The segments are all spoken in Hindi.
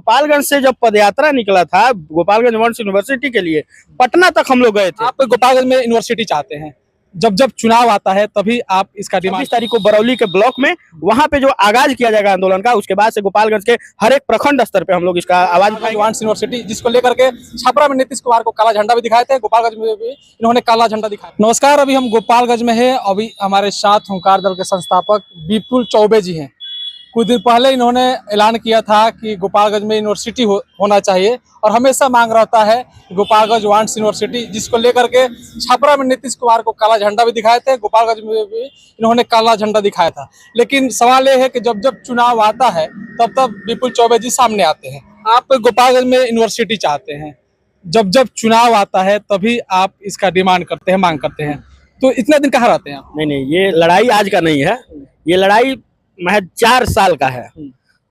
गोपालगंज से जब पदयात्रा निकला था गोपालगंज वंश यूनिवर्सिटी के लिए, पटना तक हम लोग गए थे। आप गोपालगंज में यूनिवर्सिटी चाहते हैं, जब जब चुनाव आता है तभी आप इसका डिमांड। 26 तारीख को बरौली के ब्लॉक में वहां पे जो आगाज किया जाएगा आंदोलन का, उसके बाद से गोपालगंज के हर एक प्रखंड स्तर पे हम लोग इसका आवाज उठाएंगे। वंश यूनिवर्सिटी जिसको लेकर के छपरा में नीतीश कुमार को काला झंडा भी दिखाए थे, गोपालगंज में भी इन्होंने काला झंडा दिखाया। नमस्कार, अभी हम गोपालगंज में है। अभी हमारे साथ हुंकार दल के संस्थापक विपुल चौबे जी हैं। कुछ दिन पहले इन्होंने ऐलान किया था कि गोपालगंज में यूनिवर्सिटी होना चाहिए और हमेशा मांग रहता है गोपालगंज वांस यूनिवर्सिटी, जिसको लेकर के छपरा में नीतीश कुमार को काला झंडा भी दिखाए थे, गोपालगंज में भी इन्होंने काला झंडा दिखाया था। लेकिन सवाल ये है कि जब जब चुनाव आता है तब तब विपुल चौबे जी सामने आते हैं। आप गोपालगंज में यूनिवर्सिटी चाहते हैं, जब जब चुनाव आता है तभी आप इसका डिमांड करते हैं, मांग करते हैं, तो इतने दिन कहाँ रहते हैं आप? नहीं, ये लड़ाई आज का नहीं है, ये लड़ाई महज 4 साल का है।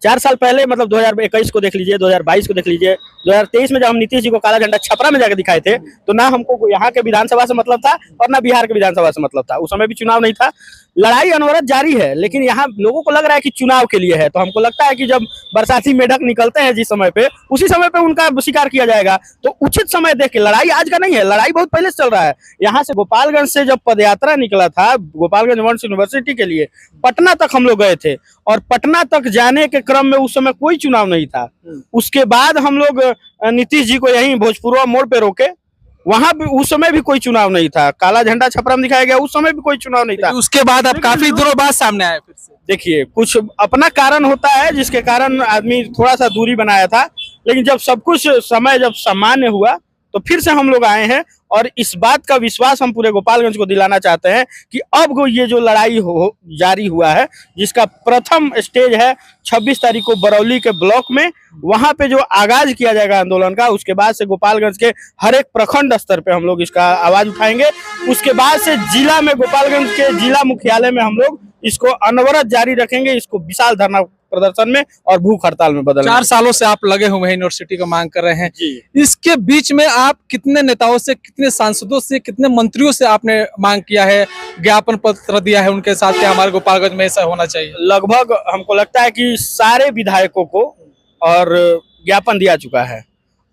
4 साल पहले मतलब 2021 को देख लीजिए, 2022 को देख लीजिए, 2023 में जब हम नीतीश जी को काला झंडा छपरा में जाकर दिखाए थे, तो ना हमको यहाँ के विधानसभा से मतलब था और ना बिहार के विधानसभा से मतलब था। उस समय भी चुनाव नहीं था। लड़ाई अनवरत जारी है, लेकिन यहाँ लोगों को लग रहा है कि चुनाव के लिए है। तो हमको लगता है कि जब बरसाती मेढक निकलते हैं जिस समय पे, उसी समय पे उनका शिकार किया जाएगा। तो उचित समय देख के, लड़ाई आज का नहीं है, लड़ाई बहुत पहले से चल रहा है। यहाँ से गोपालगंज से जब पदयात्रा निकला था गोपालगंज वंश यूनिवर्सिटी के लिए, पटना तक हम लोग गए थे और पटना तक जाने के क्रम में उस समय कोई चुनाव नहीं था। उसके बाद हम लोग नीतीश जी को यहीं भोजपुरवा मोड़ पे रोके, वहां भी उस समय भी कोई चुनाव नहीं था। काला झंडा छपरा में दिखाया गया, उस समय भी कोई चुनाव नहीं था। उसके बाद अब काफी दिनों बाद सामने आए फिर से। देखिए, कुछ अपना कारण होता है जिसके कारण आदमी थोड़ा सा दूरी बनाया था, लेकिन जब सब कुछ समय जब सामान्य हुआ तो फिर से हम लोग आए हैं। और इस बात का विश्वास हम पूरे गोपालगंज को दिलाना चाहते हैं कि अब ये जो लड़ाई जारी हुआ है, जिसका प्रथम स्टेज है 26 तारीख को बरौली के ब्लॉक में, वहां पे जो आगाज किया जाएगा आंदोलन का, उसके बाद से गोपालगंज के हर एक प्रखंड स्तर पे हम लोग इसका आवाज उठाएंगे। उसके बाद से जिला में, गोपालगंज के जिला मुख्यालय में हम लोग इसको अनवरत जारी रखेंगे, इसको विशाल धरना प्रदर्शन में और भूख हड़ताल में बदल। 4 सालों से आप लगे हुए हैं, यूनिवर्सिटी को मांग कर रहे हैं। इसके बीच में आप कितने नेताओं से, कितने सांसदों से, कितने मंत्रियों से आपने मांग किया है, ज्ञापन पत्र दिया है उनके साथ कि हमारे गोपालगंज में ऐसा होना चाहिए? लगभग हमको लगता है कि सारे विधायकों को और ज्ञापन दिया चुका है।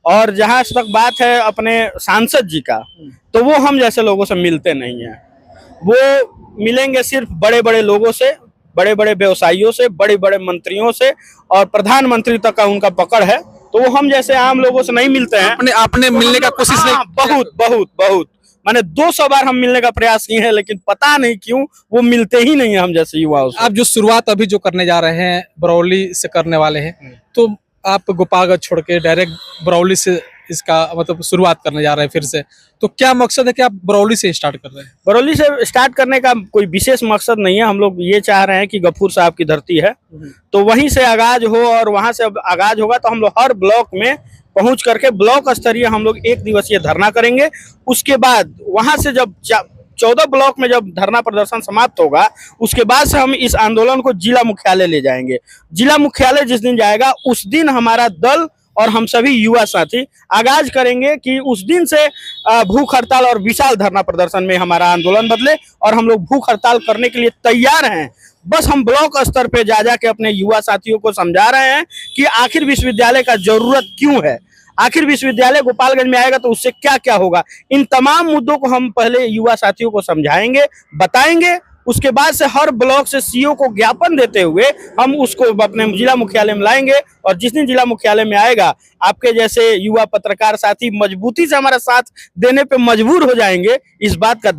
और जहां तक बात है अपने सांसद जी का, तो वो हम जैसे लोगों से मिलते नहीं है। वो मिलेंगे सिर्फ बड़े बड़े लोगों से, बड़े बड़े व्यवसायियों से, बड़े बड़े मंत्रियों से, और प्रधानमंत्री तक का उनका पकड़ है। तो वो हम जैसे आम लोगों से नहीं मिलते हैं। आपने मिलने का कोशिश नहीं? बहुत मैंने 200 बार हम मिलने का प्रयास किए हैं, लेकिन पता नहीं क्यों वो मिलते ही नहीं है हम जैसे युवाओं से। आप जो शुरुआत अभी जो करने जा रहे हैं, बरौली से करने वाले हैं, तो आप गोपालगंज छोड़ के डायरेक्ट बरौली से इसका मतलब शुरुआत करने जा रहे हैं फिर से, तो क्या मकसद है कि आप बरौली से स्टार्ट कर रहे हैं? बरौली से स्टार्ट करने का कोई विशेष मकसद नहीं है। हम लोग ये चाह रहे हैं कि गफूर साहब की धरती है, तो वहीं से आगाज हो, और वहां से आगाज होगा तो हम लोग हर ब्लॉक में पहुंच करके ब्लॉक स्तरीय हम लोग 1 दिवसीय धरना करेंगे। उसके बाद वहां से जब 14 ब्लॉक में जब धरना प्रदर्शन समाप्त होगा, उसके बाद से हम इस आंदोलन को जिला मुख्यालय ले जाएंगे। जिला मुख्यालय जिस दिन जाएगा, उस दिन हमारा दल और हम सभी युवा साथी आगाज करेंगे कि उस दिन से भूख हड़ताल और विशाल धरना प्रदर्शन में हमारा आंदोलन बदले। और हम लोग भूख हड़ताल करने के लिए तैयार हैं। बस हम ब्लॉक स्तर पे जा के अपने युवा साथियों को समझा रहे हैं कि आखिर विश्वविद्यालय का जरूरत क्यों है, आखिर विश्वविद्यालय गोपालगंज में आएगा तो उससे क्या क्या होगा। इन तमाम मुद्दों को हम पहले युवा साथियों को समझाएंगे, बताएंगे। उसके बाद से हर ब्लॉक से सीओ को ज्ञापन देते हुए हम उसको अपने जिला मुख्यालय में लाएंगे। और जिस दिन जिला मुख्यालय में आएगा, आपके जैसे युवा पत्रकार साथी मजबूती से हमारा साथ देने पे मजबूर हो जाएंगे। इस बात का